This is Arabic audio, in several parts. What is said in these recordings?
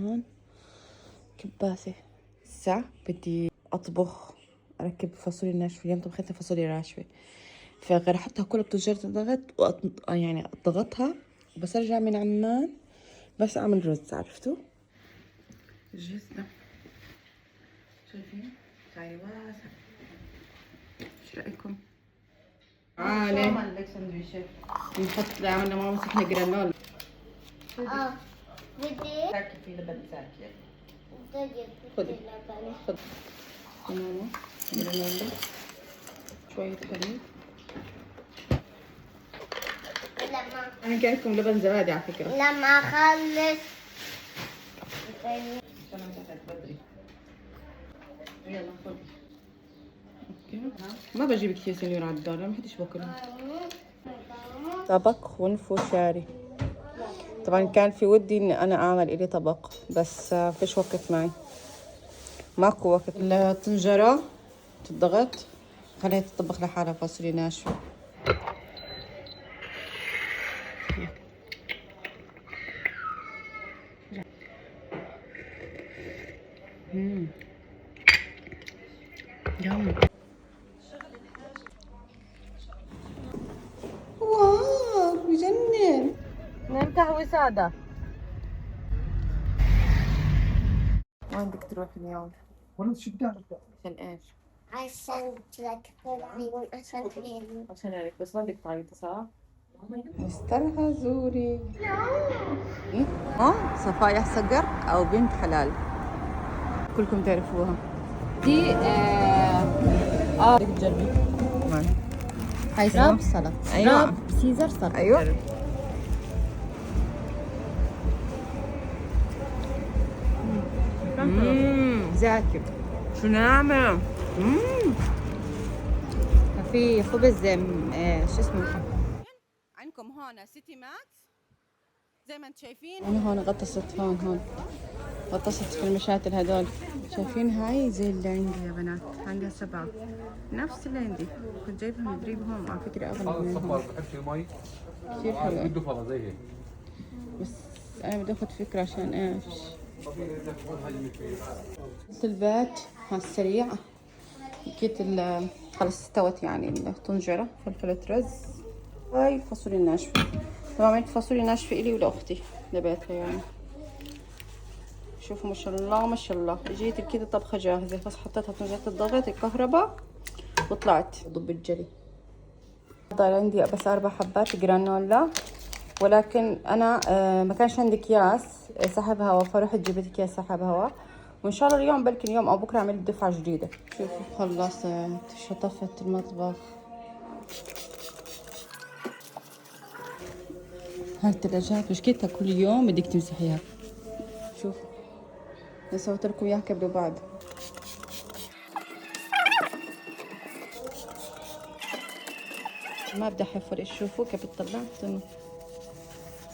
هون كباسة. هسه بدي أطبخ، أركب فاصوليا ناشفة. اليوم طبختها فاصوليا ناشفة، فغير أحطها كلها بطنجرة الضغط يعني أضغطها. بس أرجع من عمان بس أعمل رز. عرفتوا جهزنا؟ شايفين؟ تعالي واسع. ايش رأيكم؟ تعالي لك سندويشات. نحط عملنا ماما مسكنا جرانولا. بدي ساكي في لبن ساكي. خذي خذي ماما جرانولا، شوية حليب. أنا جايبكم لبن زبادي على فكرة. لما أخلص عشان أنا بدري. يلا خذي. اوكي. ما بجيب كثير سنيور على الدار، ما حدش باكلهم. طبق ونف شاري. طبعا كان في ودي اني انا اعمل الي طبق، بس فيش وقت معي، ماكو وقت. الطنجرة تضغط، خليها تطبخ لحالها فاصوليا ناشفة. يوم واو بجنن. نعم قهوة سادة. وين بدك تروح اليوم؟ ولا شو بدك؟ عشان ايش؟ عشان تذكرني عشان تغيرني. عشان هيك بس بدك تعيطي صح؟ مسترها زوري. صفايح صقر او بنت حلال، كلكم تعرفوها. دي بدك تجربي كمان. هاي سراب سلطة. أيوة. سيزر سلطة. ايوه زاكي. شو نعمل؟ في خبز شو اسمه. عندكم هون سيتي ماكس زي ما انتم شايفين. أنا هون غطست، هون غطست في المشاتل هدول. شايفين هاي زي اللي عندي يا بنات، عندها 7 نفس اللي عندي. كنت جايبهم مدريبهم على فكرة أغلى منهم. بحب المي كثير حلوة. بده فضة زي هيك. بس أنا بدي أخذ فكرة عشان إيش. البيت على السريع. لقيت خلص استوت يعني الطنجرة. فلفلة رز، هاي الفاصوليا الناشفة. طبعا عملت فاصوليا ناشفة إلي ولأختي لبيتها يعني. شوفوا ما شاء الله ما شاء الله. جيت كده طبخة جاهزة، بس حطيتها طنجرة الضغط الكهرباء وطلعت ضب الجلي. ضايل عندي بس 4 حبات جرانولا، ولكن أنا ما كانش عندي أكياس سحب هوا، فرحت جبت أكياس سحب هوا. وإن شاء الله اليوم بلكي اليوم أو بكرة عملت دفعة جديدة. شوفوا خلصت شطفت المطبخ. هاي الثلاجات مشكلتها كل يوم بدك تمسحيها. شوفوا أنا سويت لكم إياها قبل وبعد. ما بدي احفر. شوفوا كيف طلعت انه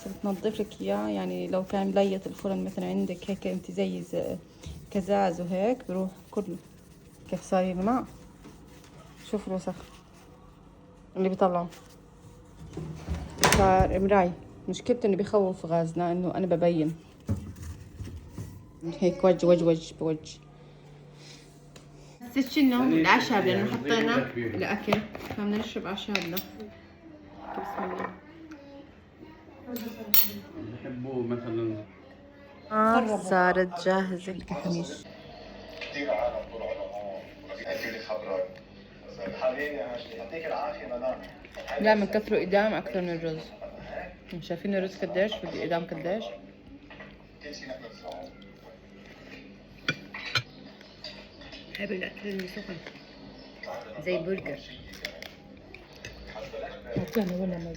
بتنظف لك اياه. يعني لو كان مليط الفرن مثلا عندك هيك انت زي كزاز وهيك بروح كله. كيف صار يلمع. شوف الوسخ اللي بيطلعه صار مراي. مشكلته انه بخوف غازنا انه انا ببين هيك وجه بوجه. حسيت شنو الأعشاب لأنه حطينا الأكل فبدنا نشرب أعشابنا. بسم الله. بحبوا مثلا صارت جاهزة الكحميش. كثير عالم طلعوا لهون بدي لي خبرك حاليا يعطيك العافيه مدام. لا من كثره إدام أكثر من الرز. شايفين الرز قديش بدي إدام قديش. كل شيء نقدر نسويه. بحب الأكل اللي سخن زي برجر. حطينا ولا مي.